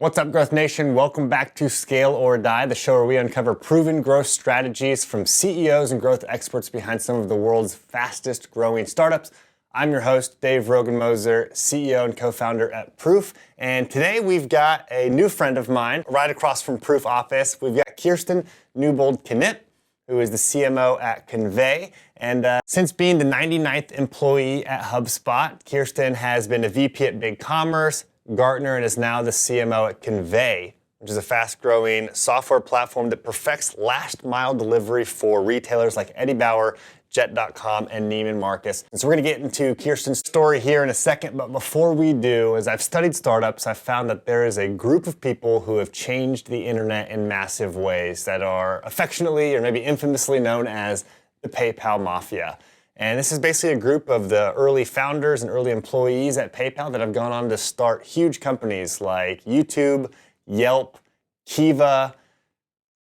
What's up, Growth Nation? Welcome back to Scale or Die, the show where we uncover proven growth strategies from CEOs and growth experts behind some of the world's fastest growing startups. I'm your host, Dave Rogan-Moser, CEO and co-founder at Proof. And today we've got a new friend of mine right across from Proof office. We've got Kirsten Newbold-Knipp, who is the CMO at Convey. And since being the 99th employee at HubSpot, Kirsten has been a VP at BigCommerce, Gartner, and is now the CMO at Convey, which is a fast-growing software platform that perfects last-mile delivery for retailers like Eddie Bauer, Jet.com, and Neiman Marcus. And so we're going to get into Kirsten's story here in a second, but before we do, as I've studied startups, I've found that there is a group of people who have changed the internet in massive ways that are affectionately or maybe infamously known as the PayPal mafia. And this is basically a group of the early founders and early employees at PayPal that have gone on to start huge companies like YouTube, Yelp, Kiva,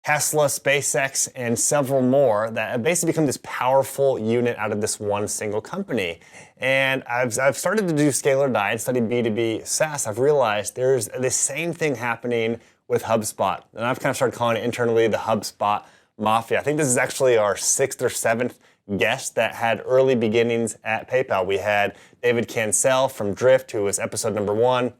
Tesla, SpaceX, and several more that have basically become this powerful unit out of this one single company. And I've started to do Scale or Die and study B2B SaaS. I've realized there's this same thing happening with HubSpot. And I've kind of started calling it internally the HubSpot mafia. I think this is actually our 6th or 7th guest that had early beginnings at PayPal. We had David Cancel from Drift, who was episode number 1,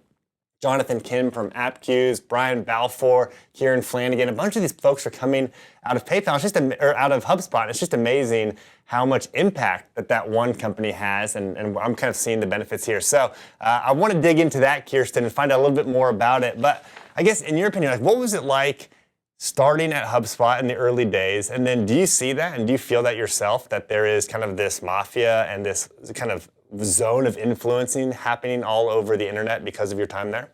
Jonathan Kim from AppQs, Brian Balfour, Kieran Flanagan. A bunch of these folks are coming out of PayPal, out of HubSpot. It's just amazing how much impact that one company has, and I'm kind of seeing the benefits here. So I want to dig into that, Kirsten, and find out a little bit more about it. But I guess in your opinion, what was it like starting at HubSpot in the early days? And then do you see that and do you feel that yourself, that there is kind of this mafia and this kind of zone of influencing happening all over the internet because of your time there?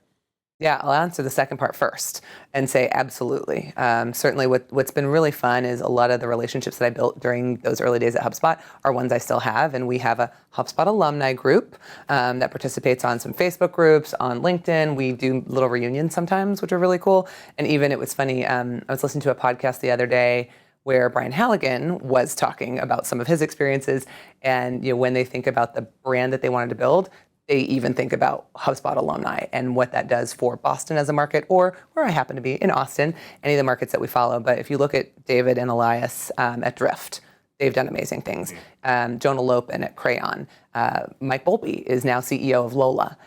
Yeah, I'll answer the second part first and say absolutely. Certainly what's been really fun is a lot of the relationships that I built during those early days at HubSpot are ones I still have. And we have a HubSpot alumni group that participates on some Facebook groups, on LinkedIn. We do little reunions sometimes, which are really cool. And even it was funny, I was listening to a podcast the other day where Brian Halligan was talking about some of his experiences. And when they think about the brand that they wanted to build, they even think about HubSpot alumni and what that does for Boston as a market, or where I happen to be in Austin, any of the markets that we follow. But if you look at David and Elias at Drift, they've done amazing things. Jonah Lopin at Crayon. Mike Bolpe is now CEO of Lola.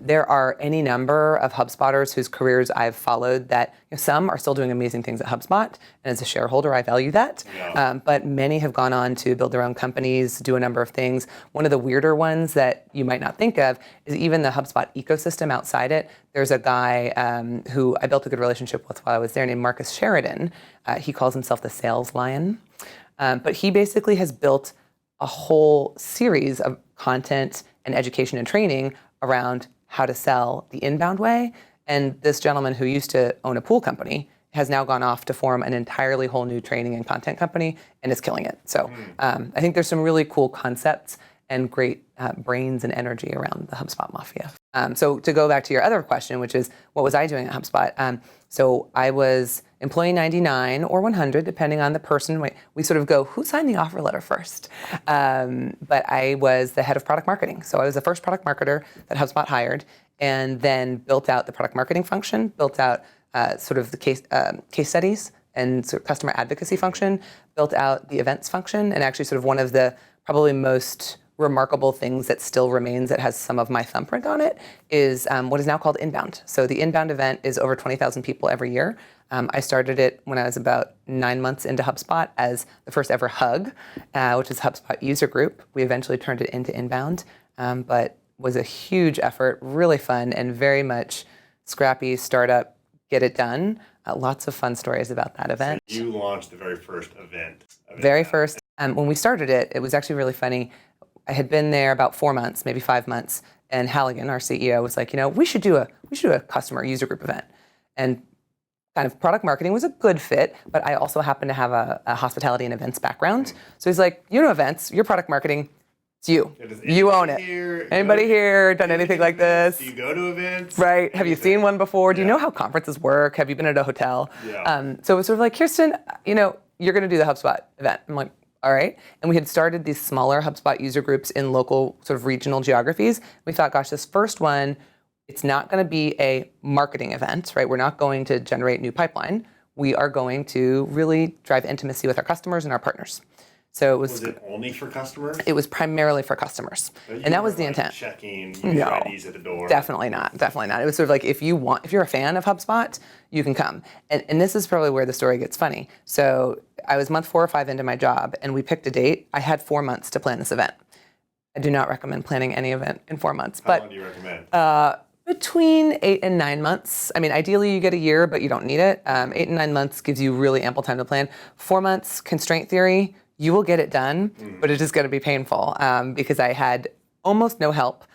There are any number of HubSpotters whose careers I've followed that some are still doing amazing things at HubSpot, and as a shareholder, I value that. Yeah. But many have gone on to build their own companies, do a number of things. One of the weirder ones that you might not think of is even the HubSpot ecosystem outside it. There's a guy who I built a good relationship with while I was there named Marcus Sheridan. He calls himself the sales lion. But he basically has built a whole series of content and education and training around how to sell the inbound way. And this gentleman who used to own a pool company has now gone off to form an entirely whole new training and content company and is killing it. So I think there's some really cool concepts and great brains and energy around the HubSpot mafia. So to go back to your other question, which is what was I doing at HubSpot? So I was employee 99 or 100, depending on the person. We sort of go, who signed the offer letter first? But I was the head of product marketing. So I was the first product marketer that HubSpot hired, and then built out the product marketing function, built out sort of the case studies and sort of customer advocacy function, built out the events function, and actually sort of one of the probably most remarkable things that still remains that has some of my thumbprint on it is what is now called Inbound. So the Inbound event is over 20,000 people every year. I started it when I was about 9 months into HubSpot as the first ever Hug, which is HubSpot user group. We eventually turned it into Inbound, but was a huge effort, really fun, and very much scrappy startup, get it done. Lots of fun stories about that event. So you launched the very first event. Very first. When we started it, it was actually really funny. I had been there about 4 months, maybe 5 months, and Halligan, our CEO, was like, we should do a customer user group event. And kind of product marketing was a good fit, but I also happen to have a hospitality and events background. So he's like, events, your product marketing, it's you. You own it. Anybody here done anything like this? Do you go to events? Right. Have you seen one before? Do you know how conferences work? Have you been at a hotel? Yeah. So it was sort of like, Kirsten, you're going to do the HubSpot event. I'm like, all right. And we had started these smaller HubSpot user groups in local sort of regional geographies. We thought, gosh, this first one, It's not going to be a marketing event, right? We're not going to generate new pipeline. We are going to really drive intimacy with our customers and our partners. So was it only for customers? It was primarily for customers, and that was the intent. Checking user IDs at the door. Definitely not. Definitely not. It was sort of like if you're a fan of HubSpot, you can come. And this is probably where the story gets funny. So I was month 4 or 5 into my job, and we picked a date. I had 4 months to plan this event. I do not recommend planning any event in 4 months. How long do you recommend? Between 8 and 9 months. I mean, ideally you get a year, but you don't need it. 8 and 9 months gives you really ample time to plan. 4 months, constraint theory, you will get it done, but it is going to be painful because I had almost no help.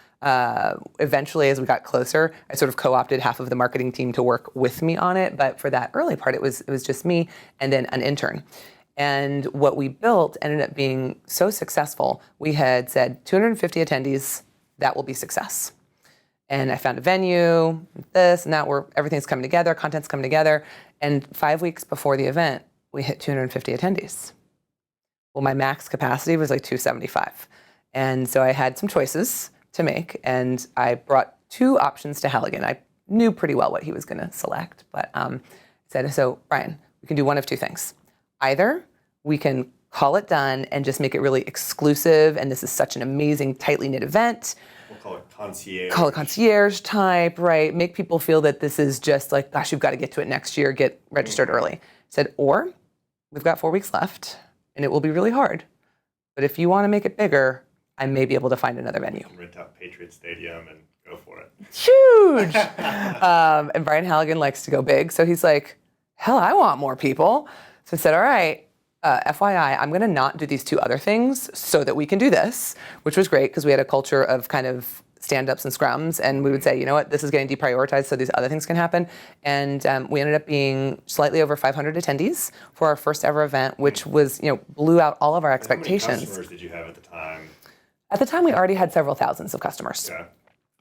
Eventually, as we got closer, I sort of co-opted half of the marketing team to work with me on it. But for that early part, it was just me and then an intern. And what we built ended up being so successful. We had said 250 attendees, that will be success. And I found a venue, this and that, where everything's coming together, content's coming together. And 5 weeks before the event, we hit 250 attendees. Well, my max capacity was like 275. And so I had some choices to make, and I brought 2 options to Halligan. I knew pretty well what he was going to select, but said, so Brian, we can do one of 2 things. Either we can call it done and just make it really exclusive, and this is such an amazing, tightly knit event. We'll call it concierge. Call it concierge type, right? Make people feel that this is just like, gosh, you've got to get to it next year, get registered early. Said, or we've got 4 weeks left, and it will be really hard. But if you want to make it bigger, I may be able to find another venue. Rent out Patriot Stadium and go for it. Huge! And Brian Halligan likes to go big, so he's like, hell, I want more people. So I said, all right, FYI, I'm going to not do these 2 other things so that we can do this, which was great because we had a culture of kind of stand-ups and scrums, and we would say, you know what, this is getting deprioritized so these other things can happen. And we ended up being slightly over 500 attendees for our first ever event, which was, blew out all of our expectations. How many customers did you have at the time? At the time, we already had several thousands of customers. Okay.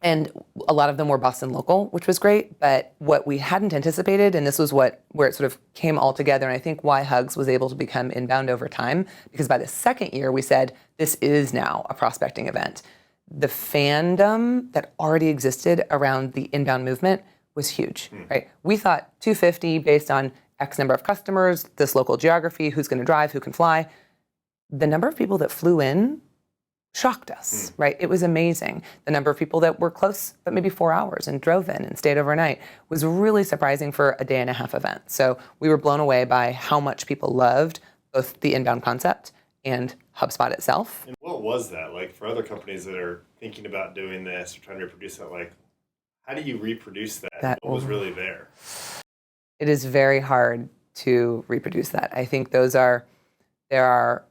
And a lot of them were Boston local, which was great. But what we hadn't anticipated, and this was where it sort of came all together, and I think why Hugs was able to become inbound over time, because by the second year, we said, this is now a prospecting event. The fandom that already existed around the inbound movement was huge, right? We thought 250 based on X number of customers, this local geography, who's going to drive, who can fly. The number of people that flew in shocked us, right? It was amazing. The number of people that were close, but maybe 4 hours and drove in and stayed overnight was really surprising for a day and a half event. So we were blown away by how much people loved both the inbound concept and HubSpot itself. And what was that like for other companies that are thinking about doing this or trying to reproduce that? Like, how do you reproduce that? What was really there? It is very hard to reproduce that. I think there are,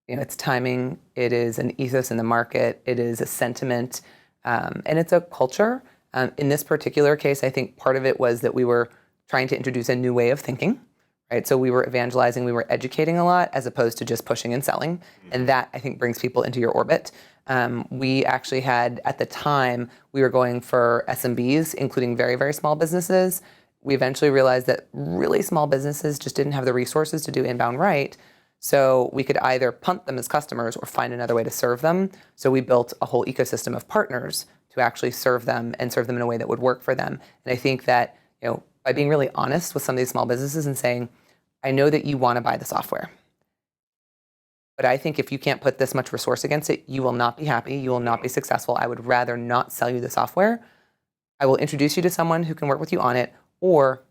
it's timing, it is an ethos in the market, it is a sentiment, and it's a culture. In this particular case, I think part of it was that we were trying to introduce a new way of thinking, right? So we were evangelizing, we were educating a lot as opposed to just pushing and selling. And that, I think, brings people into your orbit. We actually had, at the time, we were going for SMBs, including very, very small businesses. We eventually realized that really small businesses just didn't have the resources to do inbound right. So we could either punt them as customers or find another way to serve them. So we built a whole ecosystem of partners to actually serve them and serve them in a way that would work for them. And I think that, by being really honest with some of these small businesses and saying, I know that you want to buy the software, but I think if you can't put this much resource against it, you will not be happy, you will not be successful. I would rather not sell you the software. I will introduce you to someone who can work with you on it, or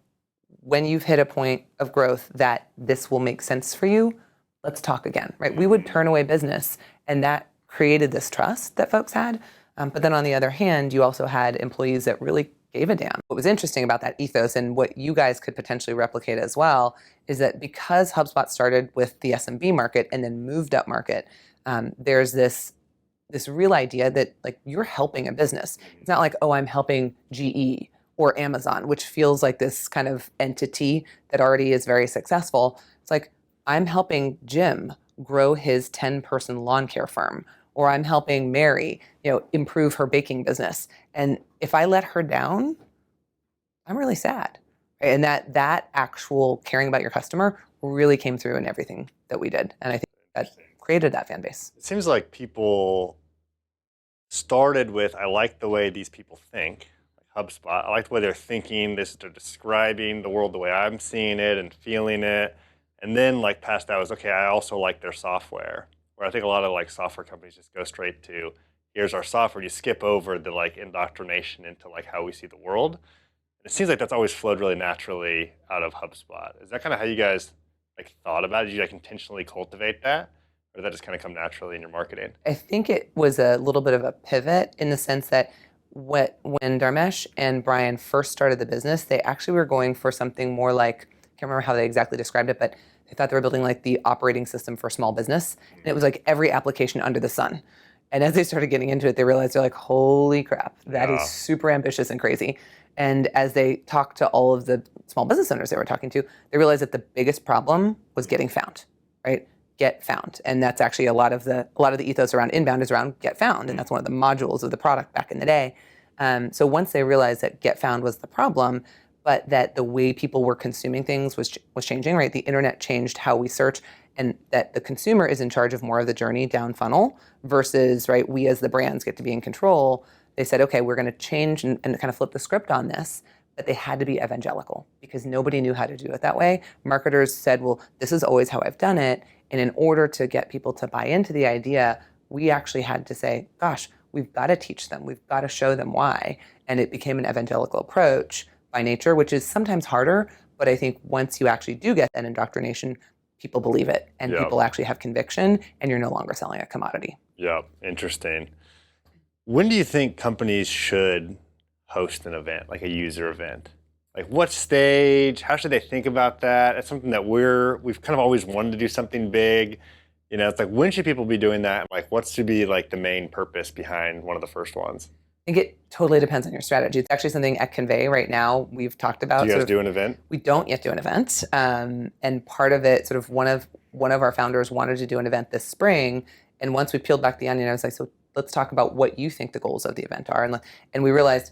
when you've hit a point of growth that this will make sense for you, let's talk again, right? We would turn away business, and that created this trust that folks had. But then on the other hand, you also had employees that really gave a damn. What was interesting about that ethos and what you guys could potentially replicate as well is that because HubSpot started with the SMB market and then moved up market, there's this real idea that like you're helping a business. It's not like, oh, I'm helping GE or Amazon, which feels like this kind of entity that already is very successful. It's like, I'm helping Jim grow his 10-person lawn care firm, or I'm helping Mary, improve her baking business. And if I let her down, I'm really sad. Right? And that actual caring about your customer really came through in everything that we did. And I think that created that fan base. It seems like people started with, I like the way these people think, like HubSpot. I like the way they're thinking. They're describing the world the way I'm seeing it and feeling it. And then like past that was, okay, I also like their software. Where I think a lot of like software companies just go straight to, here's our software. You skip over the like indoctrination into like how we see the world. And it seems like that's always flowed really naturally out of HubSpot. Is that kind of how you guys like thought about it? Did you like intentionally cultivate that? Or did that just kind of come naturally in your marketing? I think it was a little bit of a pivot in the sense that when Dharmesh and Brian first started the business, they actually were going for something more like, I can't remember how they exactly described it, but they thought they were building like the operating system for small business. And it was like every application under the sun. And as they started getting into it, they realized they're like, holy crap, that is super ambitious and crazy. And as they talked to all of the small business owners they were talking to, they realized that the biggest problem was getting found, right? Get found. And that's actually a lot of the ethos around inbound is around get found. And that's one of the modules of the product back in the day. So once they realized that get found was the problem, but that the way people were consuming things was changing, right? The internet changed how we search, and that the consumer is in charge of more of the journey down funnel versus, right, we as the brands get to be in control. They said, okay, we're going to change and kind of flip the script on this, but they had to be evangelical because nobody knew how to do it that way. Marketers said, well, this is always how I've done it. And in order to get people to buy into the idea, we actually had to say, gosh, we've got to teach them. We've got to show them why. And it became an evangelical approach by nature, which is sometimes harder. But I think once you actually do get that indoctrination, people believe it and people actually have conviction and you're no longer selling a commodity. Yeah, interesting. When do you think companies should host an event, like a user event? Like what stage? How should they think about that? It's something that we've kind of always wanted to do something big. You know, it's like when should people be doing that? Like what should be like the main purpose behind one of the first ones? I think it totally depends on your strategy. It's actually something at Convey right now we've talked about. Do you guys do an event? We don't yet do an event. And part of it, sort of one of our founders wanted to do an event this spring. And once we peeled back the onion, I was like, so let's talk about what you think the goals of the event are. And we realized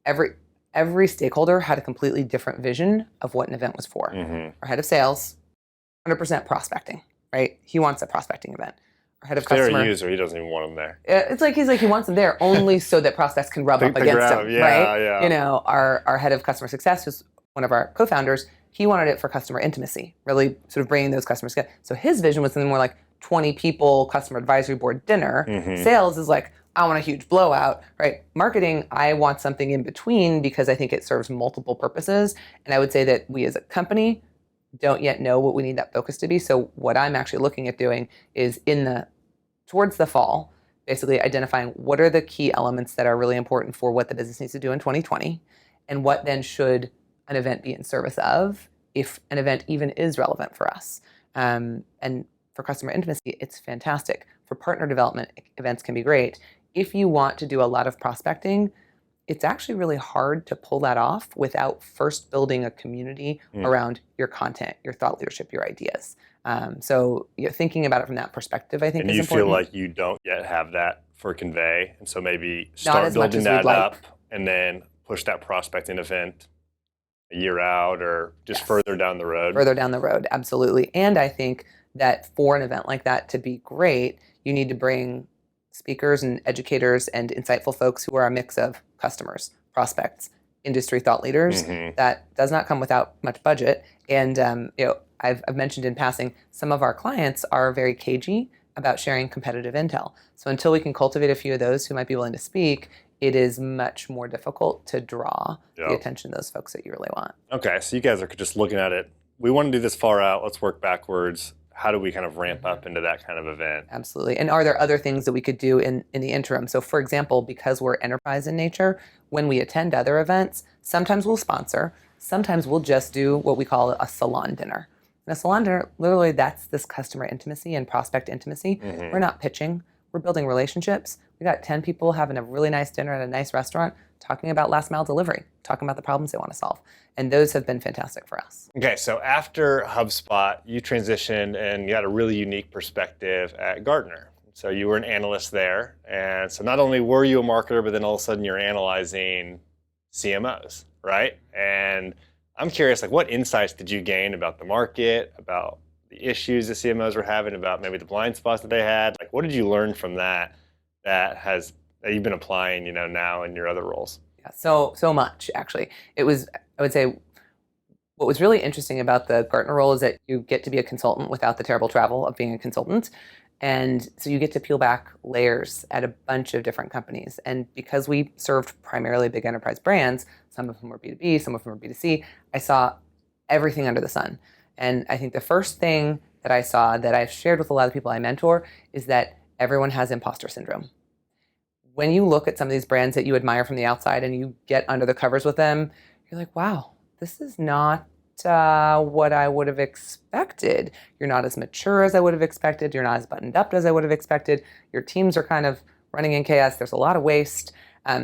every stakeholder had a completely different vision of what an event was for. Mm-hmm. Our head of sales, 100% prospecting, right? He wants a prospecting event. Our head of If they're customer, a user, he doesn't even want them there. it's like he wants them there only so that prospects can rub up against him, right? Yeah. You know, our head of customer success, who's one of our co-founders, he wanted it for customer intimacy, really sort of bringing those customers together. So his vision was something more like 20 people, customer advisory board dinner. Mm-hmm. Sales is like, I want a huge blowout, right? Marketing, I want something in between because I think it serves multiple purposes. And I would say that we as a company don't yet know what we need that focus to be. So what I'm actually looking at doing is towards the fall, basically identifying what are the key elements that are really important for what the business needs to do in 2020, and what then should an event be in service of if an event even is relevant for us. And for customer intimacy, it's fantastic. For partner development, events can be great. If you want to do a lot of prospecting, it's actually really hard to pull that off without first building a community around your content, your thought leadership, your ideas. So thinking about it from that perspective, I think is important. And you feel like you don't yet have that for Convey, and so maybe start building that up and then push that prospecting event a year out or just further down the road. Further down the road, absolutely. And I think that for an event like that to be great, you need to bring speakers and educators and insightful folks who are a mix of customers, prospects, industry thought leaders. Mm-hmm. That does not come without much budget. And I've mentioned in passing, some of our clients are very cagey about sharing competitive intel. So until we can cultivate a few of those who might be willing to speak, it is much more difficult to draw the attention of those folks that you really want. Okay, so you guys are just looking at it. We want to do this far out. Let's work backwards. How do we kind of ramp up into that kind of event? Absolutely. And are there other things that we could do in the interim? So for example, because we're enterprise in nature, when we attend other events, sometimes we'll sponsor, sometimes we'll just do what we call a salon dinner. And a salon dinner, literally that's this customer intimacy and prospect intimacy. Mm-hmm. We're not pitching, we're building relationships. We got 10 people having a really nice dinner at a nice restaurant, talking about last mile delivery, talking about the problems they want to solve. And those have been fantastic for us. Okay, so after HubSpot, you transitioned and you had a really unique perspective at Gartner. So you were an analyst there. And so not only were you a marketer, but then all of a sudden you're analyzing CMOs, right? And I'm curious, like what insights did you gain about the market, about the issues the CMOs were having, about maybe the blind spots that they had? Like what did you learn from that you've been applying, now in your other roles? Yeah, so much actually. It was, I would say, what was really interesting about the Gartner role is that you get to be a consultant without the terrible travel of being a consultant. And so you get to peel back layers at a bunch of different companies. And because we served primarily big enterprise brands, some of them were B2B, some of them were B2C, I saw everything under the sun. And I think the first thing that I saw that I've shared with a lot of people I mentor is that everyone has imposter syndrome. When you look at some of these brands that you admire from the outside and you get under the covers with them, you're like, wow, this is not what I would have expected. You're not as mature as I would have expected. You're not as buttoned up as I would have expected. Your teams are kind of running in chaos. There's a lot of waste.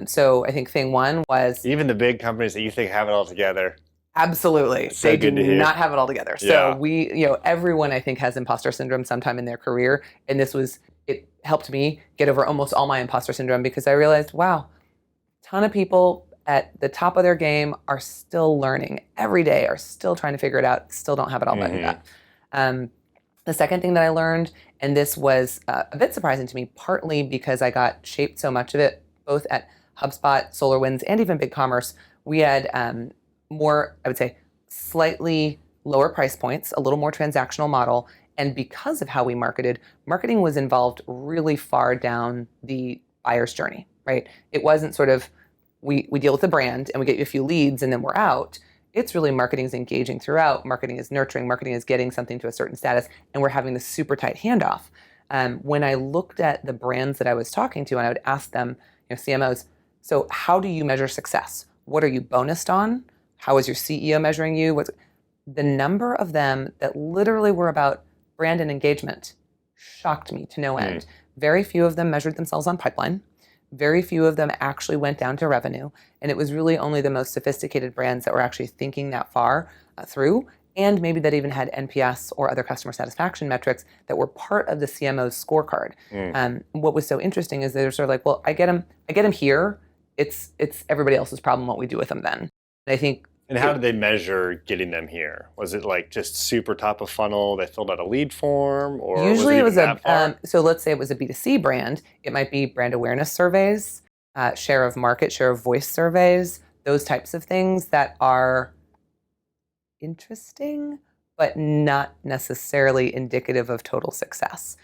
So I think thing one was... Even the big companies that you think have it all together. Absolutely. So they good do to hear. not have it all together. Yeah. So everyone I think has imposter syndrome sometime in their career. And it helped me get over almost all my imposter syndrome because I realized, wow, a ton of people at the top of their game are still learning every day, are still trying to figure it out, still don't have it all buttoned up. The second thing that I learned, and this was a bit surprising to me, partly because I got shaped so much of it, both at HubSpot, SolarWinds, and even BigCommerce, we had more, I would say, slightly lower price points, a little more transactional model. And because of how we marketed, marketing was involved really far down the buyer's journey, right? It wasn't sort of, we deal with the brand and we get you a few leads and then we're out. It's really marketing is engaging throughout. Marketing is nurturing. Marketing is getting something to a certain status. And we're having this super tight handoff. When I looked at the brands that I was talking to and I would ask them, CMOs, so how do you measure success? What are you bonused on? How is your CEO measuring you? The number of them that literally were about brand and engagement shocked me to no end. Very few of them measured themselves on pipeline. Very few of them actually went down to revenue. And it was really only the most sophisticated brands that were actually thinking that far through, and maybe that even had NPS or other customer satisfaction metrics that were part of the CMO's scorecard. What was so interesting is they're sort of like, well, I get them here. It's everybody else's problem what we do with them then. And I think... And how did they measure getting them here? Was it like just super top of funnel? They filled out a lead form, or usually was it so let's say it was a B2C brand. It might be brand awareness surveys, share of market, share of voice surveys, those types of things that are interesting, but not necessarily indicative of total success.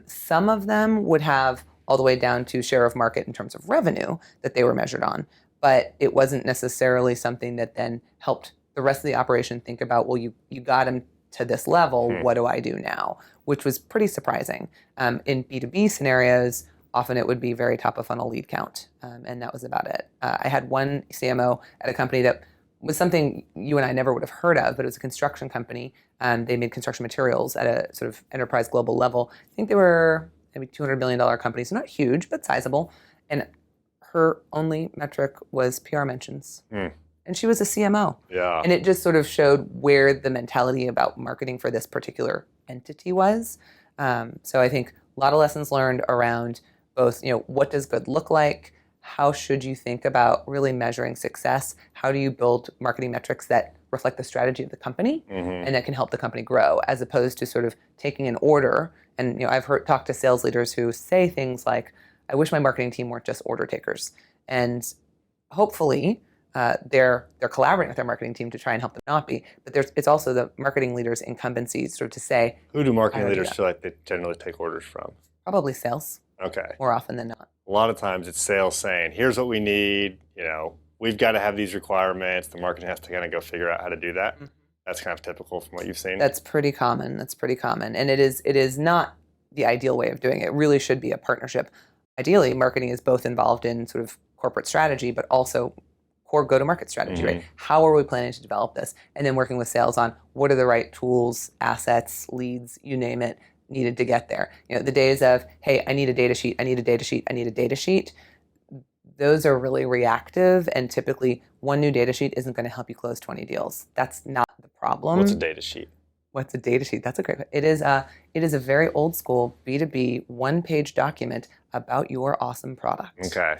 Some of them would have all the way down to share of market in terms of revenue that they were measured on. But it wasn't necessarily something that then helped the rest of the operation think about, well, you got them to this level, what do I do now? Which was pretty surprising. In B2B scenarios, often it would be very top of funnel lead count, and that was about it. I had one CMO at a company that was something you and I never would have heard of, but it was a construction company. They made construction materials at a sort of enterprise global level. I think they were maybe $200 million company, so not huge, but sizable. And her only metric was PR mentions. And she was a CMO. Yeah. And it just sort of showed where the mentality about marketing for this particular entity was. So I think a lot of lessons learned around both, what does good look like? How should you think about really measuring success? How do you build marketing metrics that reflect the strategy of the company and that can help the company grow, as opposed to sort of taking an order. And I've talked to sales leaders who say things like, I wish my marketing team weren't just order takers. And hopefully they're collaborating with their marketing team to try and help them not be. But it's also the marketing leaders' incumbency sort of to say... Who do marketing leaders feel like they generally take orders from? Probably sales. Okay. More often than not. A lot of times it's sales saying, here's what we need, we've got to have these requirements. The marketing has to kind of go figure out how to do that. That's kind of typical from what you've seen. That's pretty common. And it is not the ideal way of doing it. It really should be a partnership. Ideally, marketing is both involved in sort of corporate strategy, but also core go-to-market strategy, right? How are we planning to develop this? And then working with sales on what are the right tools, assets, leads, you name it, needed to get there. The days of, hey, I need a data sheet, I need a data sheet, I need a data sheet, those are really reactive, and typically one new data sheet isn't going to help you close 20 deals. That's not the problem. What's a data sheet? What's a data sheet? That's a great question. It is a very old school B2B one-page document about your awesome product. Okay.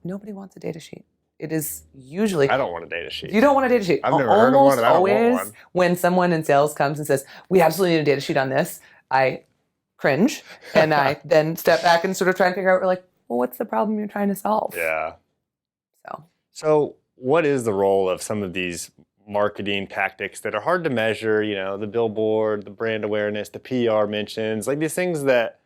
Nobody wants a data sheet. It is usually... I don't want a data sheet. You don't want a data sheet. I've never heard of one, and I don't want one. When someone in sales comes and says, we absolutely need a data sheet on this, I cringe, and I then step back and sort of try and figure out, well, what's the problem you're trying to solve? Yeah. So So what is the role of some of these marketing tactics that are hard to measure, the billboard, the brand awareness, the PR mentions, like these things that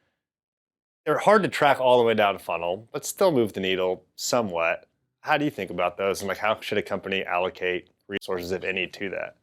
they're hard to track all the way down the funnel, but still move the needle somewhat. How do you think about those? And like, how should a company allocate resources, if any, to that?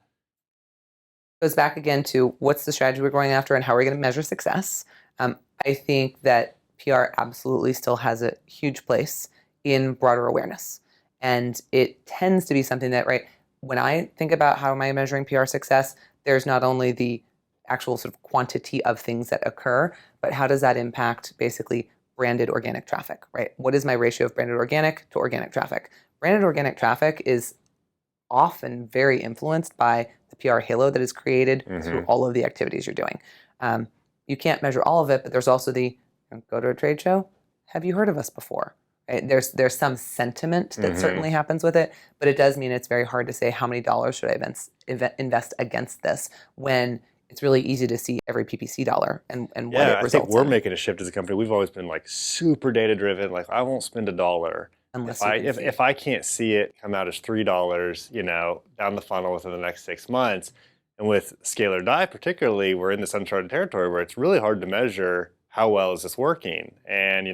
Goes back again to what's the strategy we're going after and how are we going to measure success. I think that PR absolutely still has a huge place in broader awareness. And it tends to be something that, right, when I think about how am I measuring PR success, there's not only the actual sort of quantity of things that occur, but how does that impact basically branded organic traffic, right? What is my ratio of branded organic to organic traffic? Branded organic traffic is often very influenced by the PR halo that is created through all of the activities you're doing. You can't measure all of it, but there's also the go to a trade show. Have you heard of us before? Right? There's some sentiment that certainly happens with it, but it does mean it's very hard to say how many dollars should I invest against this when it's really easy to see every PPC dollar and what it results in. I think we're making a shift as a company. We've always been like super data driven. Like I won't spend $1 Unless if I can't see it come out as $3, down the funnel within the next 6 months. And with Scale or Die particularly, we're in this uncharted territory where it's really hard to measure how well is this working. And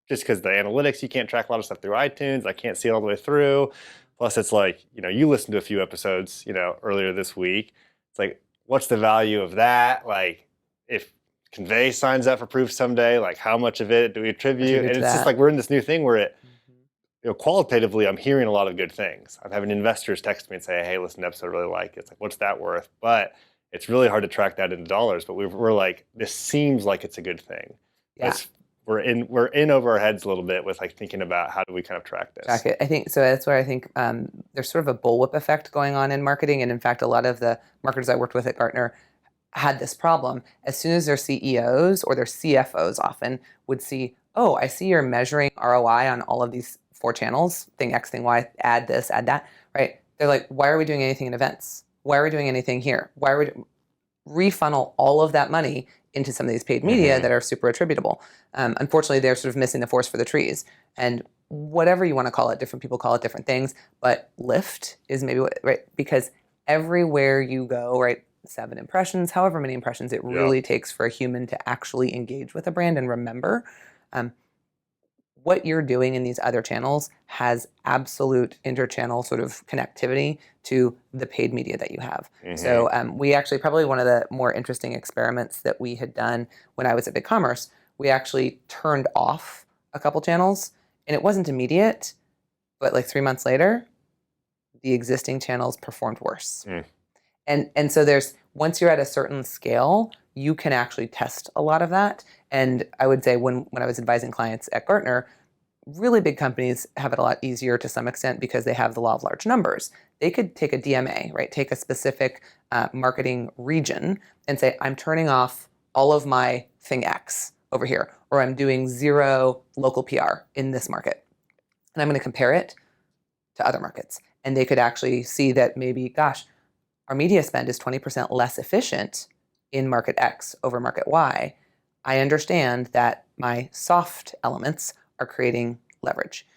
just because the analytics, you can't track a lot of stuff through iTunes. I can't see it all the way through. Plus, it's like, you listened to a few episodes, earlier this week. It's like, what's the value of that? Like, if Convey signs up for proof someday, like how much of it do we attribute? And it's just like we're in this new thing where qualitatively, I'm hearing a lot of good things. I'm having investors text me and say, hey, listen to episode, I really like it. It's like, what's that worth? But it's really hard to track that into dollars. But we're like, this seems like it's a good thing. Yeah. We're in over our heads a little bit with like thinking about how do we kind of track this. Track it. I think so. That's where I think there's sort of a bullwhip effect going on in marketing. And in fact, a lot of the marketers I worked with at Gartner had this problem. As soon as their CEOs or their CFOs often would see, oh, I see you're measuring ROI on all of these 4 channels, thing X, thing Y, add this, add that, right? They're like, why are we doing anything in events? Why are we doing anything here? Why are we refunnel all of that money into some of these paid media that are super attributable? Unfortunately, they're sort of missing the forest for the trees. And whatever you want to call it, different people call it different things, but lift is maybe what, right? Because everywhere you go, right, 7 impressions, however many impressions it really takes for a human to actually engage with a brand and remember. What you're doing in these other channels has absolute interchannel sort of connectivity to the paid media that you have. So we actually, probably one of the more interesting experiments that we had done when I was at BigCommerce, we actually turned off a couple channels, and it wasn't immediate, but like 3 months later, the existing channels performed worse. And so once you're at a certain scale, you can actually test a lot of that. And I would say when I was advising clients at Gartner, really big companies have it a lot easier to some extent because they have the law of large numbers. They could take a DMA, right? Take a specific marketing region and say, I'm turning off all of my thing X over here, or I'm doing 0 local PR in this market. And I'm going to compare it to other markets. And they could actually see that maybe, gosh, our media spend is 20% less efficient in market X over market Y. I understand that my soft elements are creating leverage.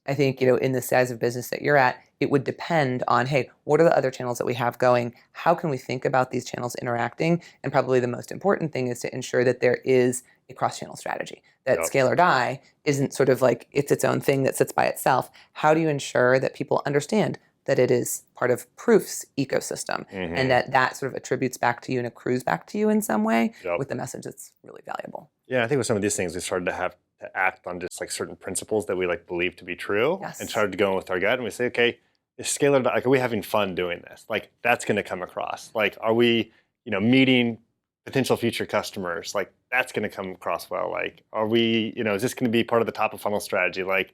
I think, in the size of business that you're at, it would depend on, hey, what are the other channels that we have going? How can we think about these channels interacting? And probably the most important thing is to ensure that there is a cross-channel strategy, that Scale or Die isn't sort of like it's its own thing that sits by itself. How do you ensure that people understand that it is part of Proof's ecosystem and that sort of attributes back to you and accrues back to you in some way with the message that's really valuable? Yeah, I think with some of these things, we started to have to act on just like certain principles that we like believe to be true and started to go in with our gut and we say, okay, is Scale or Die, like, are we having fun doing this? Like that's going to come across. Like, are we, meeting potential future customers? Like that's going to come across well. Like, are we, is this going to be part of the top of funnel strategy? Like,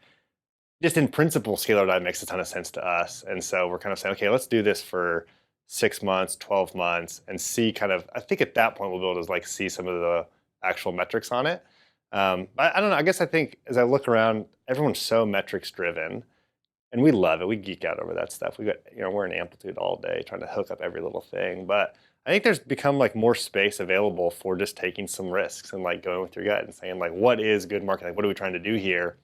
just in principle, Scale or Die makes a ton of sense to us. And so we're kind of saying, okay, let's do this for 6 months, 12 months and see kind of, I think at that point we'll be able to like see some of the actual metrics on it. I don't know, I guess I think as I look around, everyone's so metrics driven and we love it. We geek out over that stuff. We got, we're in Amplitude all day trying to hook up every little thing. But I think there's become like more space available for just taking some risks and like going with your gut and saying like, what is good marketing? Like, what are we trying to do here?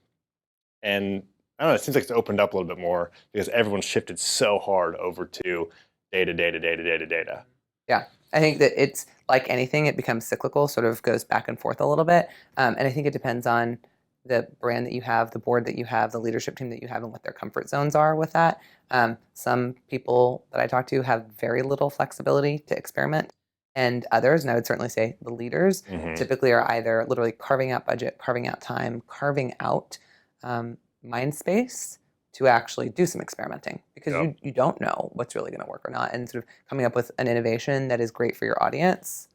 And I don't know, it seems like it's opened up a little bit more because everyone's shifted so hard over to data. Yeah, I think that it's like anything, it becomes cyclical, sort of goes back and forth a little bit. And I think it depends on the brand that you have, the board that you have, the leadership team that you have, and what their comfort zones are with that. Some people that I talk to have very little flexibility to experiment, and others, and I would certainly say the leaders, typically are either literally carving out budget, carving out time, carving out mind space to actually do some experimenting, because you don't know what's really going to work or not, and sort of coming up with an innovation that is great for your audience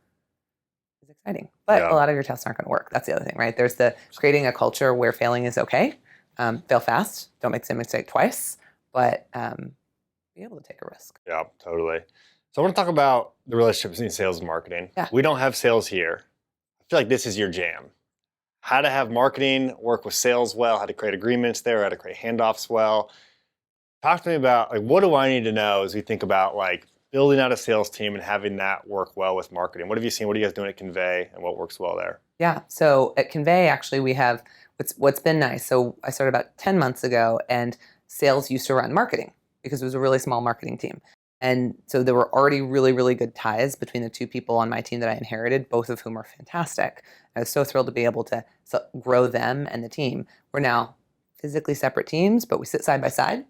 is exciting. But a lot of your tests aren't going to work. That's the other thing, right? There's the creating a culture where failing is okay. Fail fast. Don't make the same mistake twice, but be able to take a risk. Yeah, totally. So I want to talk about the relationship between sales and marketing. Yeah. We don't have sales here. I feel like this is your jam. How to have marketing work with sales well, how to create agreements there, how to create handoffs well. Talk to me about, like, what do I need to know as we think about, like, building out a sales team and having that work well with marketing? What have you seen? What are you guys doing at Convey, and what works well there? Yeah. So at Convey, actually, we have what's been nice. So I started about 10 months ago, and sales used to run marketing because it was a really small marketing team. And so there were already really, really good ties between the two people on my team that I inherited, both of whom are fantastic. I was so thrilled to be able to grow them and the team. We're now physically separate teams, but we sit side by side.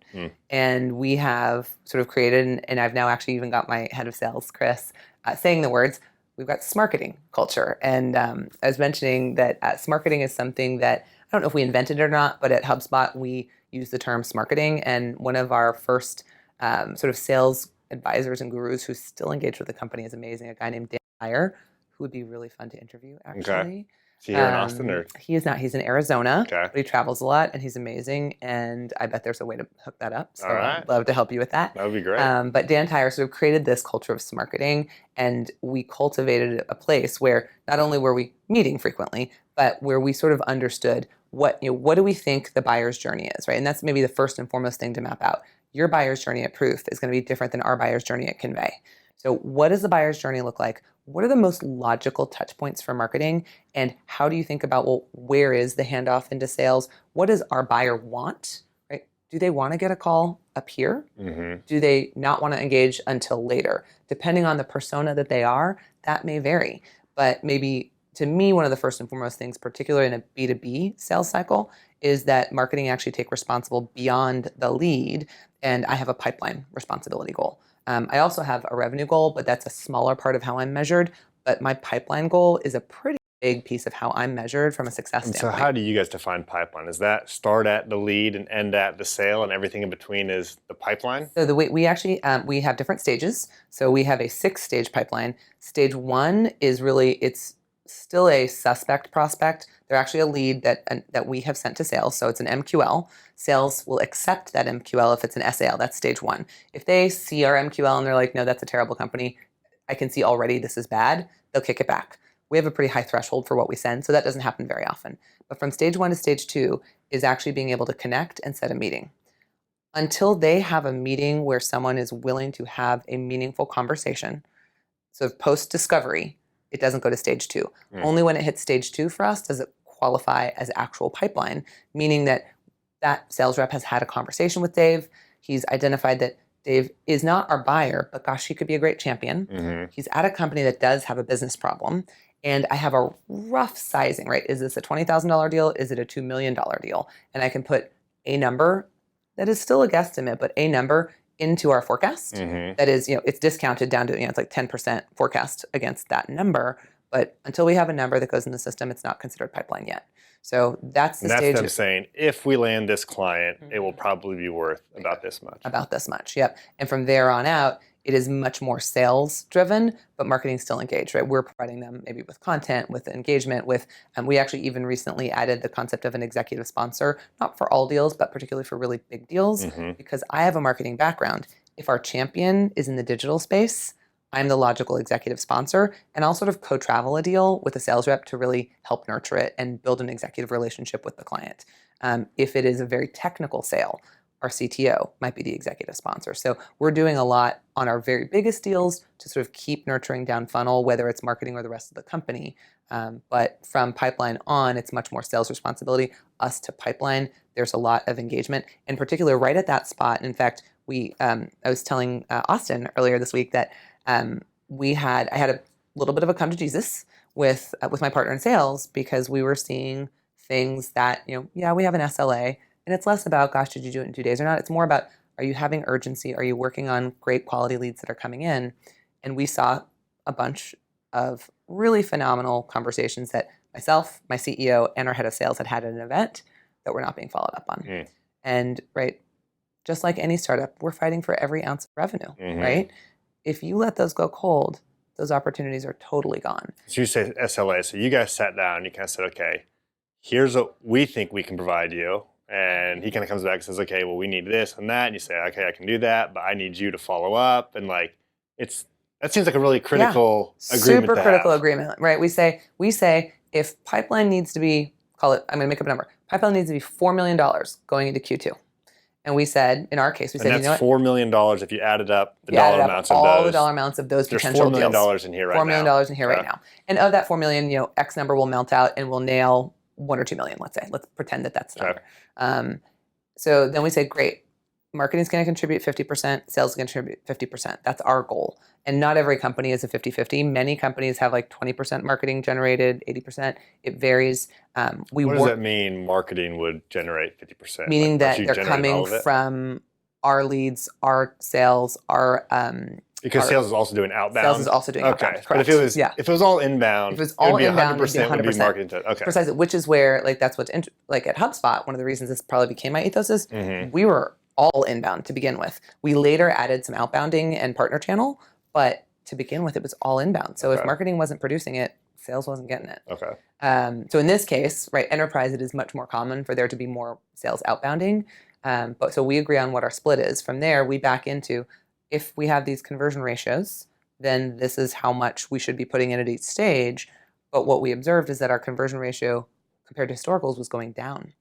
And we have sort of created, and I've now actually even got my head of sales, Chris, saying the words, we've got smarketing culture. And I was mentioning that smarketing is something that, I don't know if we invented it or not, but at HubSpot, we use the term smarketing. And one of our first sort of sales advisors and gurus who's still engaged with the company is amazing, a guy named Dan Tyre, who would be really fun to interview, actually. Okay. Is he here in Austin? Or? He is not. He's in Arizona, Okay. but he travels a lot, and he's amazing, and I bet there's a way to hook that up. So I'd love to help you with that. That would be great. But Dan Tyre sort of created this culture of smarketing, and we cultivated a place where not only were we meeting frequently, but where we sort of understood what do we think the buyer's journey is, right? And that's maybe the first and foremost thing to map out. Your buyer's journey at Proof is going to be different than our buyer's journey at Convey. So what does the buyer's journey look like? What are the most logical touch points for marketing? And how do you think about, well, where is the handoff into sales? What does our buyer want, right? Do they want to get a call up here? Do they not want to engage until later? Depending on the persona that they are, that may vary. But maybe to me, one of the first and foremost things, particularly in a B2B sales cycle, is that marketing actually take responsible beyond the lead, and I have a pipeline responsibility goal. I also have a revenue goal, but that's a smaller part of how I'm measured. But my pipeline goal is a pretty big piece of how I'm measured from a success standpoint. So how do you guys define pipeline? Is that start at the lead and end at the sale, and everything in between is the pipeline? So the way we actually, we have different stages. So we have a 6-stage pipeline. Stage 1 is really, it's still a suspect prospect. They're actually a lead that we have sent to sales. So it's an MQL. Sales will accept that MQL if it's an SAL. That's stage 1. If they see our MQL and they're like, no, that's a terrible company, I can see already this is bad, they'll kick it back. We have a pretty high threshold for what we send, so that doesn't happen very often. But from stage 1 to stage 2 is actually being able to connect and set a meeting. Until they have a meeting where someone is willing to have a meaningful conversation, so post-discovery, it doesn't go to stage 2. Only when it hits stage 2 for us does it qualify as actual pipeline, meaning that that sales rep has had a conversation with Dave. He's identified that Dave is not our buyer, but gosh, he could be a great champion. He's at a company that does have a business problem, and I have a rough sizing, right? Is this a $20,000 deal? Is it a $2 million deal? And I can put a number that is still a guesstimate, but a number into our forecast. That is, it's discounted down to, it's like 10% forecast against that number. But until we have a number that goes in the system, it's not considered pipeline yet. So that's the stage. That's them saying, if we land this client, it will probably be worth about this much. About this much, yep. And from there on out, it is much more sales driven, but marketing still engaged, right? We're providing them maybe with content, with engagement, with, we actually even recently added the concept of an executive sponsor, not for all deals, but particularly for really big deals, because I have a marketing background. If our champion is in the digital space, I'm the logical executive sponsor, and I'll sort of co-travel a deal with a sales rep to really help nurture it and build an executive relationship with the client. If it is a very technical sale, our CTO might be the executive sponsor. So we're doing a lot on our very biggest deals to sort of keep nurturing down funnel, whether it's marketing or the rest of the company. But from pipeline on, it's much more sales responsibility, us to pipeline, there's a lot of engagement, in particular right at that spot. And in fact, I was telling Austin earlier this week that I had a little bit of a come to Jesus with my partner in sales, because we were seeing things that, yeah, we have an SLA, and it's less about, gosh, did you do it in 2 days or not? It's more about, are you having urgency? Are you working on great quality leads that are coming in? And we saw a bunch of really phenomenal conversations that myself, my CEO, and our head of sales had at an event that were not being followed up on. And just like any startup, we're fighting for every ounce of revenue, right? If you let those go cold, those opportunities are totally gone. So you say SLA. So you guys sat down, you kind of said, okay, here's what we think we can provide you. And he kind of comes back and says, okay, well, we need this and that. And you say, okay, I can do that, but I need you to follow up. And that seems like a really critical agreement. Super critical agreement, right? We say if pipeline needs to be, I'm going to make up a number. Pipeline needs to be $4 million going into Q2. And we said, in our case, that's $4 million if you added up the dollar amounts of those. All the dollar amounts of those potential deals. There's $4 million in here right now. $4 million in here right now. And of that $4 million, X number will melt out and we'll nail 1 or 2 million, let's say. Let's pretend that that's the number. So then we say, great, marketing's going to contribute 50%, sales is going to contribute 50%. That's our goal. And not every company is a 50-50. Many companies have 20% marketing generated, 80%. It varies. What does that mean, marketing would generate 50%? Meaning that they're coming from our leads, our sales, our... because sales is also doing outbound? Sales is also doing outbound, correct. But if it was all inbound, it would be 100% would be marketing. Okay. Precisely, which is where, that's what's... at HubSpot, one of the reasons this probably became my ethos is we were all inbound to begin with. We later added some outbounding and partner channel, but to begin with, it was all inbound. So if marketing wasn't producing it, sales wasn't getting it. Okay. So in this case, enterprise, it is much more common for there to be more sales outbounding. But so we agree on what our split is. From there, we back into, if we have these conversion ratios, then this is how much we should be putting in at each stage. But what we observed is that our conversion ratio compared to historicals was going down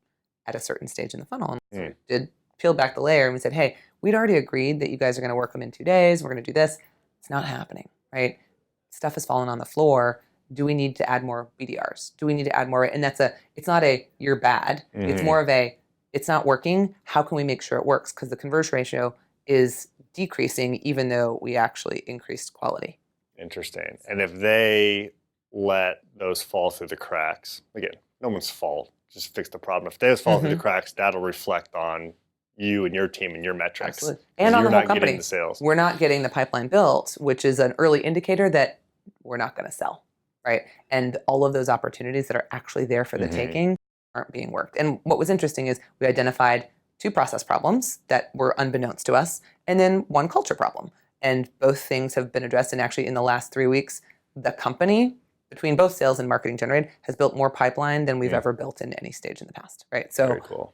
at a certain stage in the funnel. And so we did peel back the layer and we said, hey, we'd already agreed that you guys are going to work them in 2 days. We're going to do this. It's not happening, right? Stuff has fallen on the floor. Do we need to add more BDRs? Do we need to add more? And it's not you're bad. It's more of it's not working. How can we make sure it works? Because the conversion ratio is decreasing even though we actually increased quality. Interesting. And if they let those fall through the cracks, again, no one's fault, just fix the problem. If they just fall through the cracks, that'll reflect on you and your team and your metrics. Absolutely. And on the whole company. The sales. We're not getting the pipeline built, which is an early indicator that we're not going to sell, right? And all of those opportunities that are actually there for the taking aren't being worked. And what was interesting is we identified 2 process problems that were unbeknownst to us, and then 1 culture problem. And both things have been addressed. And actually in the last 3 weeks, the company, between both sales and marketing generated, has built more pipeline than we've ever built in any stage in the past, right? So very cool.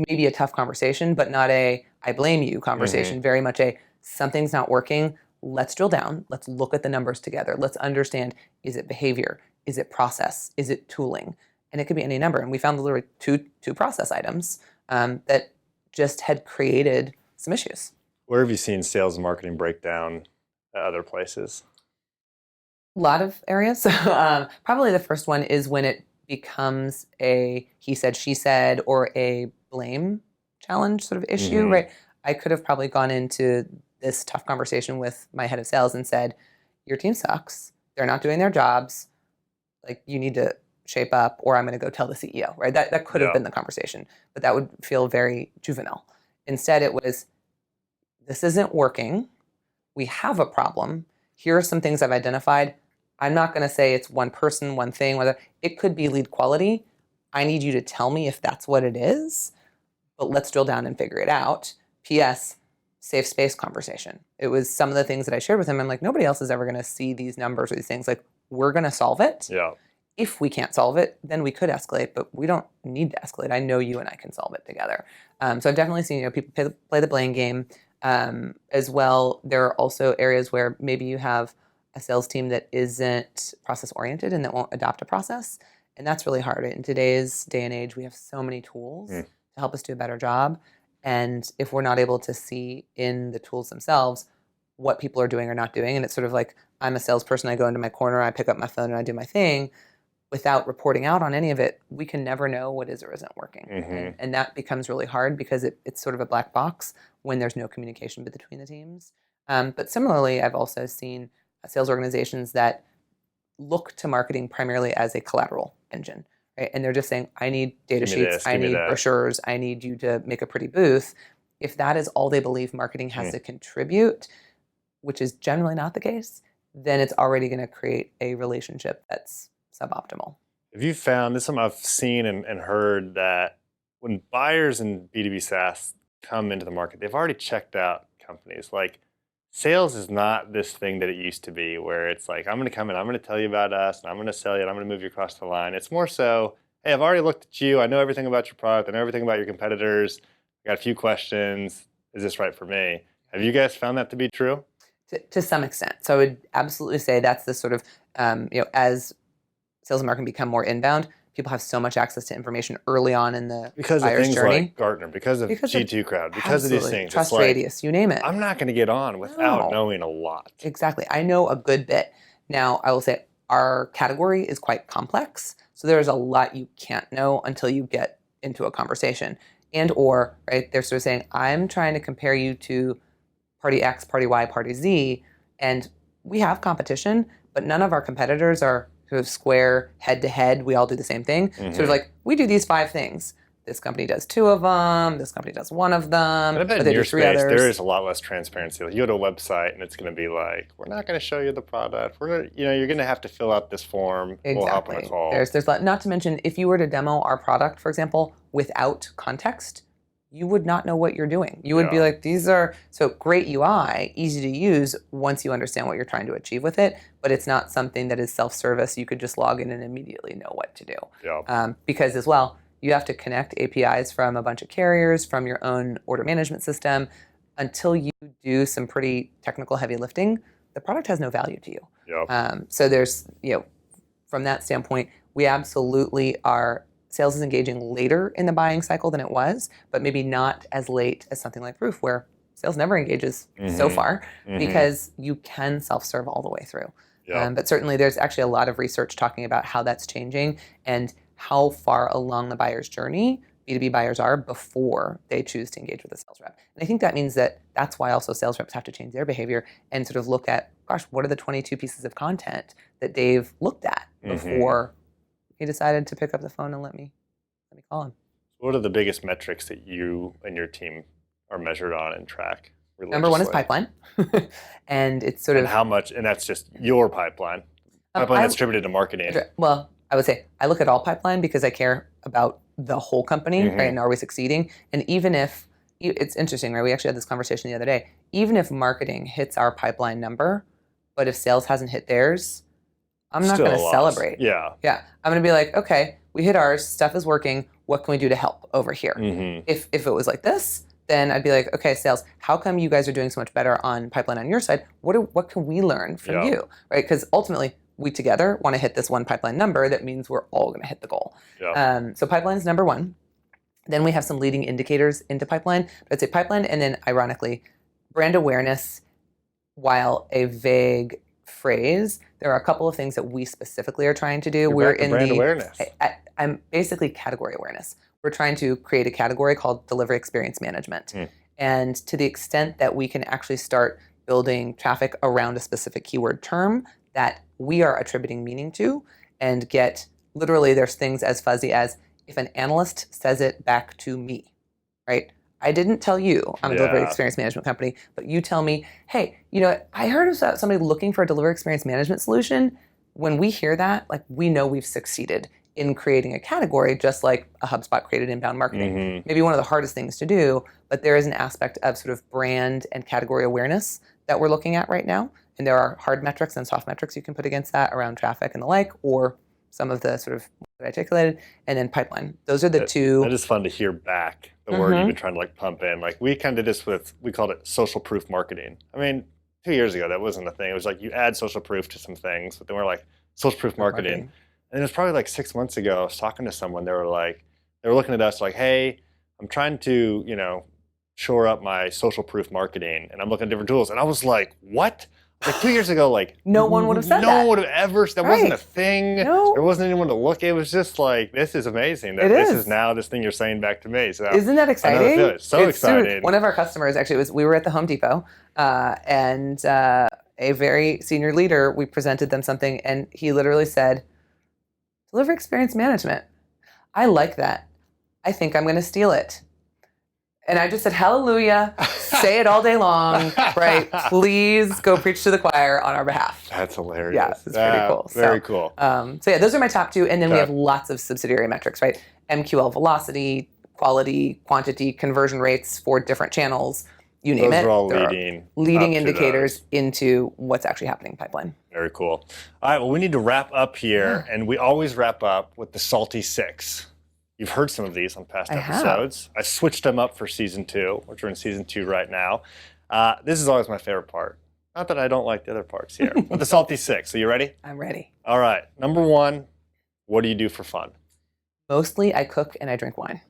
Maybe a tough conversation, but not I blame you conversation. Very much something's not working. Let's drill down. Let's look at the numbers together. Let's understand, is it behavior? Is it process? Is it tooling? And it could be any number. And we found literally two process items that just had created some issues. Where have you seen sales and marketing break down at other places? A lot of areas. Probably the first one is when it becomes a he said, she said, or a blame challenge sort of issue, right? I could have probably gone into this tough conversation with my head of sales and said, your team sucks. They're not doing their jobs. You need to shape up, or I'm going to go tell the CEO, right? That could have been the conversation, but that would feel very juvenile. Instead, it was, this isn't working. We have a problem. Here are some things I've identified. I'm not going to say it's one person, one thing, whether it could be lead quality. I need you to tell me if that's what it is, but let's drill down and figure it out. P.S. safe space conversation. It was some of the things that I shared with him. I'm like, nobody else is ever going to see these numbers or these things. We're going to solve it. Yeah. If we can't solve it, then we could escalate, but we don't need to escalate. I know you and I can solve it together. So I've definitely seen people play the blame game as well. There are also areas where maybe you have a sales team that isn't process oriented and that won't adopt a process. And that's really hard. In today's day and age, we have so many tools to help us do a better job. And if we're not able to see in the tools themselves what people are doing or not doing, and it's sort of like, I'm a salesperson, I go into my corner, I pick up my phone and I do my thing. without reporting out on any of it, we can never know what is or isn't working. And that becomes really hard because it's sort of a black box when there's no communication between the teams. But similarly, I've also seen sales organizations that look to marketing primarily as a collateral engine, right? And they're just saying, I need data sheets, I need brochures, I need you to make a pretty booth. If that is all they believe marketing has to contribute, which is generally not the case, then it's already going to create a relationship that's suboptimal. Have you found, this is something I've seen and heard, that when buyers in B2B SaaS come into the market, they've already checked out companies. Like, sales is not this thing that it used to be where it's like, I'm going to come in, I'm going to tell you about us, and I'm going to sell you, and I'm going to move you across the line. It's more so, hey, I've already looked at you, I know everything about your product, I know everything about your competitors, I got a few questions, is this right for me? Have you guys found that to be true? To some extent. So I would absolutely say that's the sort of, as sales and marketing become more inbound, people have so much access to information early on in the because buyer's of things journey. Like Gartner, because of G2 Crowd, because of these things. Trust radius, you name it. I'm not going to get on without knowing a lot. Exactly. I know a good bit. Now, I will say our category is quite complex, so there's a lot you can't know until you get into a conversation. Right, they're sort of saying, I'm trying to compare you to party X, party Y, party Z, and we have competition, but none of our competitors are sort of square head-to-head. We all do the same thing. Sort of like, we do these 5 things. This company does 2 of them. This company does 1 of them. But I bet in your space, there is a lot less transparency. Like, you go to a website, and it's going to be like, we're not going to show you the product. We're going to, you're going to have to fill out this form. Exactly. We'll hop on a call. There's not to mention, if you were to demo our product, for example, without context, you would not know what you're doing. You would be like, these are, so great UI, easy to use once you understand what you're trying to achieve with it, but it's not something that is self-service. You could just log in and immediately know what to do. Because as well, you have to connect APIs from a bunch of carriers, from your own order management system. Until you do some pretty technical heavy lifting, the product has no value to you. So there's, from that standpoint, we absolutely are. Sales is engaging later in the buying cycle than it was, but maybe not as late as something like Proof, where sales never engages so far because you can self-serve all the way through. But certainly there's actually a lot of research talking about how that's changing and how far along the buyer's journey B2B buyers are before they choose to engage with a sales rep. And I think that means that's why also sales reps have to change their behavior and sort of look at, gosh, what are the 22 pieces of content that Dave looked at before he decided to pick up the phone and let me call him. What are the biggest metrics that you and your team are measured on and track religiously? Number one is pipeline. And it's sort of... And how much, and that's just your pipeline. Pipeline that's distributed to marketing. Well, I would say I look at all pipeline because I care about the whole company, right? And are we succeeding? And even if, it's interesting, right? We actually had this conversation the other day. Even if marketing hits our pipeline number, but if sales hasn't hit theirs, I'm not going to celebrate. Yeah. I'm going to be like, okay, we hit ours, stuff is working, what can we do to help over here? If it was like this, then I'd be like, okay, sales, how come you guys are doing so much better on pipeline on your side? What can we learn from you, right? Because ultimately, we together want to hit this one pipeline number. That means we're all going to hit the goal. So pipeline is number one. Then we have some leading indicators into pipeline. But I'd say pipeline, and then ironically, brand awareness, while a vague phrase, there are a couple of things that we specifically are trying to do. We're in brand awareness. I'm basically category awareness. We're trying to create a category called delivery experience management. And to the extent that we can actually start building traffic around a specific keyword term that we are attributing meaning to, and get, literally there's things as fuzzy as if an analyst says it back to me, right? I didn't tell you I'm a delivery experience management company, but you tell me, hey, I heard about somebody looking for a delivery experience management solution. When we hear that, like, we know we've succeeded in creating a category, just like a HubSpot created inbound marketing. Maybe one of the hardest things to do, but there is an aspect of sort of brand and category awareness that we're looking at right now. And there are hard metrics and soft metrics you can put against that around traffic and the like, or some of the sort of that I articulated, and then pipeline. Those are the two. That is fun to hear back, the word you've been trying to like pump in. Like, we kind of did this we called it social proof marketing. I mean, 2 years ago, that wasn't a thing. It was like you add social proof to some things, but then we're like, social proof marketing. And it was probably like 6 months ago, I was talking to someone, they were looking at us like, hey, I'm trying to, shore up my social proof marketing, and I'm looking at different tools. And I was like, what? Like 2 years ago, like no one would have said no that. one would have ever. That wasn't a thing. No. There wasn't anyone to look. It was just like, this is amazing. That this is now this thing you're saying back to me. So isn't that exciting? It's so exciting. One of our customers actually we were at the Home Depot, and a very senior leader. We presented them something, and he literally said, "Deliver experience management. I like that. I think I'm going to steal it." And I just said, hallelujah, say it all day long, right? Please go preach to the choir on our behalf. That's hilarious. Yeah, it's pretty cool. Very cool. So yeah, those are my top two. And then we have lots of subsidiary metrics, right? MQL velocity, quality, quantity, conversion rates for different channels, you name it. Those are all leading indicators into what's actually happening in pipeline. Very cool. All right, well, we need to wrap up here. And we always wrap up with the Salty Six. You've heard some of these on past episodes. I switched them up for season 2, which we're in season 2 right now. This is always my favorite part. Not that I don't like the other parts here, but the Salty Six. So you ready? I'm ready. All right. Number 1, what do you do for fun? Mostly I cook and I drink wine.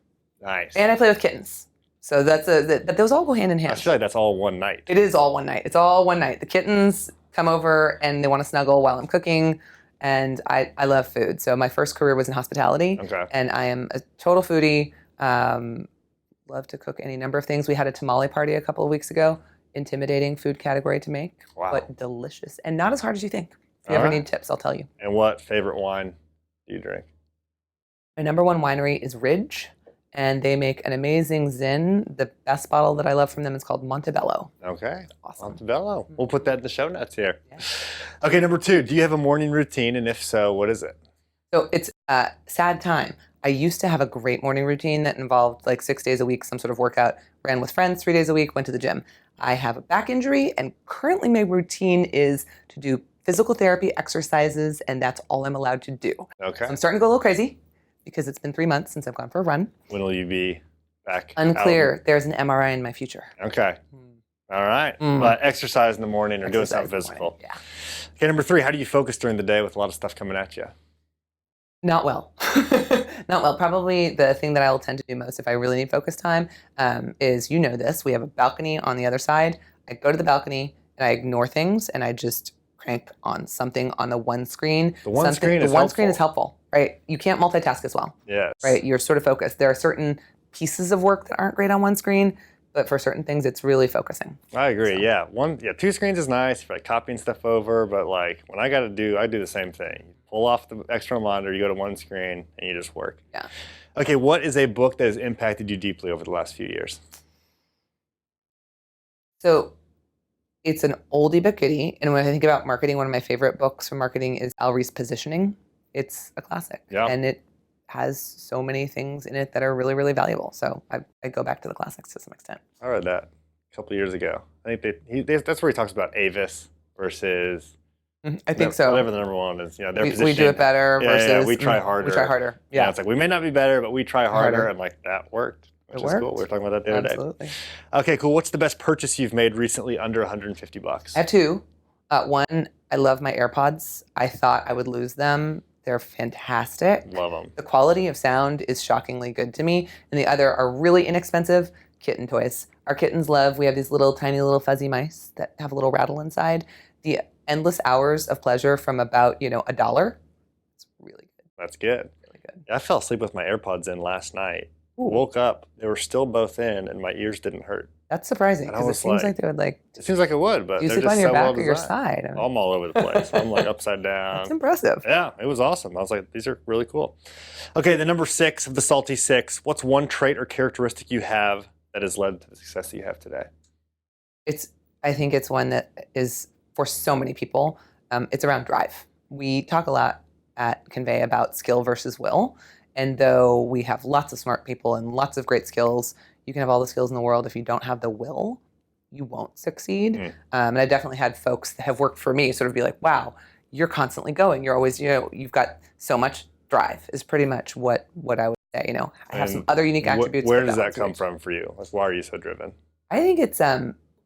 Nice. And I play with kittens. So but those all go hand in hand. I feel like that's all one night. It is all one night. It's all one night. The kittens come over and they want to snuggle while I'm cooking. And I love food. So my first career was in hospitality. Okay. And I am a total foodie. Love to cook any number of things. We had a tamale party a couple of weeks ago. Intimidating food category to make, but delicious. And not as hard as you think. If you ever need tips, I'll tell you. And what favorite wine do you drink? My number one winery is Ridge. And they make an amazing Zin. The best bottle that I love from them is called Montebello. Okay. Awesome. Montebello. We'll put that in the show notes here. Yeah. Okay, number 2. Do you have a morning routine? And if so, what is it? So it's a sad time. I used to have a great morning routine that involved like 6 days a week, some sort of workout, ran with friends 3 days a week, went to the gym. I have a back injury, and currently my routine is to do physical therapy exercises, and that's all I'm allowed to do. Okay. So I'm starting to go a little crazy, because it's been 3 months since I've gone for a run. When will you be back? Unclear. There's an MRI in my future. Okay. All right. But exercise in the morning or doing something physical. Yeah. Okay, number 3, how do you focus during the day with a lot of stuff coming at you? Not well. Not well. Probably the thing that I will tend to do most if I really need focus time is, this, we have a balcony on the other side. I go to the balcony and I ignore things and I just crank on something on the one screen. The one screen is helpful, right? You can't multitask as well. Yes. Right? You're sort of focused. There are certain pieces of work that aren't great on one screen, but for certain things, it's really focusing. I agree. So. 2 screens is nice for like copying stuff over, but like when I do the same thing. You pull off the external monitor, you go to one screen, and you just work. Yeah. Okay, what is a book that has impacted you deeply over the last few years? So it's an oldie but goodie. And when I think about marketing, one of my favorite books for marketing is Al Ree's Positioning. It's a classic. Yeah. And it has so many things in it that are really, really valuable. So I go back to the classics to some extent. I read that a couple of years ago. I think that's where he talks about Avis versus... I think so. Whatever the number one is, their positioning. We do it better versus... we try harder. We try harder. Yeah. It's like, we may not be better, but we try harder. And like, that worked. Which is cool. We were talking about that the other day. Absolutely. Okay, cool. What's the best purchase you've made recently under $150? I have 2. One, I love my AirPods. I thought I would lose them. They're fantastic. Love them. The quality of sound is shockingly good to me. And the other are really inexpensive kitten toys. Our kittens love, we have these little tiny little fuzzy mice that have a little rattle inside. The endless hours of pleasure from about, $1. It's really good. That's good. Really good. I fell asleep with my AirPods in last night. Ooh. Woke up, they were still both in, and my ears didn't hurt. That's surprising, because it seems like they would It seems like it would, but do you they're sleep just on your so back well or your designed. side? I'm all over the place. I'm like upside down. That's impressive. Yeah, it was awesome. I was like, these are really cool. Okay, the number 6 of the Salty 6. What's one trait or characteristic you have that has led to the success that you have today? I think it's one that is, for so many people, it's around drive. We talk a lot at Convey about skill versus will. And though we have lots of smart people and lots of great skills, you can have all the skills in the world. If you don't have the will, you won't succeed. And I definitely had folks that have worked for me sort of be like, wow, you're constantly going. You're always, you've got so much drive is pretty much what I would say. I have some other unique attributes. Where does that come from for you? Like, why are you so driven? I think it's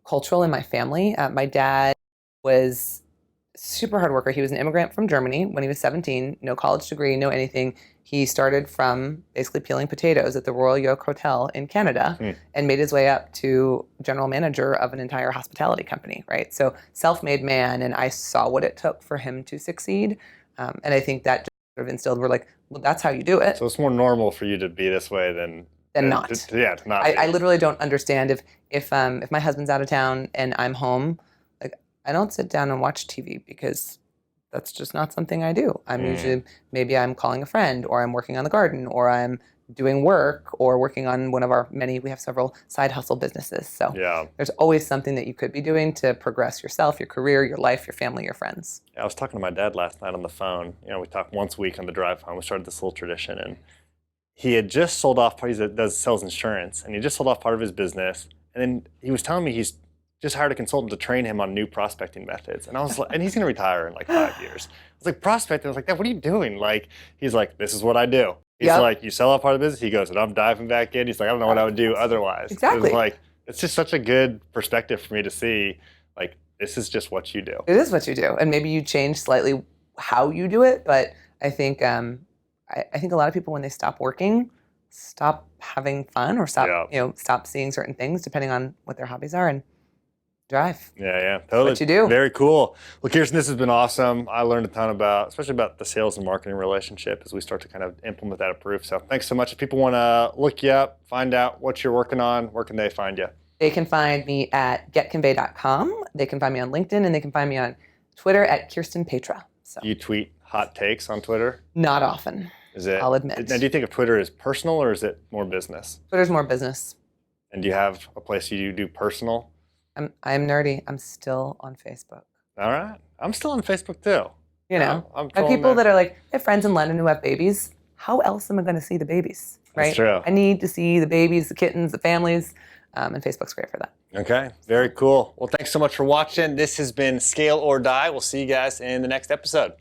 cultural in my family. My dad was super hard worker. He was an immigrant from Germany when he was 17, no college degree, no anything. He started from basically peeling potatoes at the Royal York Hotel in Canada and made his way up to general manager of an entire hospitality company, right? So self-made man, and I saw what it took for him to succeed. And I think that just sort of instilled, we're like, well, that's how you do it. So it's more normal for you to be this way than not. To not. I literally don't understand if my husband's out of town and I'm home, like I don't sit down and watch TV because that's just not something I do. I'm usually, maybe I'm calling a friend, or I'm working on the garden, or I'm doing work, or working on one of our we have several side hustle businesses. So there's always something that you could be doing to progress yourself, your career, your life, your family, your friends. Yeah, I was talking to my dad last night on the phone. We talk once a week on the drive home. We started this little tradition, and he had just sold off, he sells insurance, and he just sold off part of his business. And then he was telling me he's just hired a consultant to train him on new prospecting methods. And I was like, and he's going to retire in like 5 years. I was like, prospecting? I was like, Dad, what are you doing? Like, he's like, this is what I do. He's like, you sell off part of the business? He goes, and I'm diving back in. He's like, I don't know what I would do otherwise. Exactly. It's just such a good perspective for me to see, like, this is just what you do. It is what you do. And maybe you change slightly how you do it. But I think I think a lot of people, when they stop working, stop having fun, or stop seeing certain things, depending on what their hobbies are, and drive. Yeah, totally. What you do. Very cool. Well, Kirsten, this has been awesome. I learned a ton especially about the sales and marketing relationship as we start to kind of implement that at Proof. So thanks so much. If people want to look you up, find out what you're working on, where can they find you? They can find me at getconvey.com. They can find me on LinkedIn, and they can find me on Twitter at Kirsten Petra. So. You tweet hot takes on Twitter? Not often. Is it? I'll admit. Now, do you think of Twitter as personal, or is it more business? Twitter's more business. And do you have a place you do personal? I'm nerdy. I'm still on Facebook. All right. I'm still on Facebook too. I'm people that are like, I have friends in London who have babies. How else am I going to see the babies? Right? That's true. I need to see the babies, the kittens, the families, and Facebook's great for that. Okay. Very cool. Well, thanks so much for watching. This has been Scale or Die. We'll see you guys in the next episode.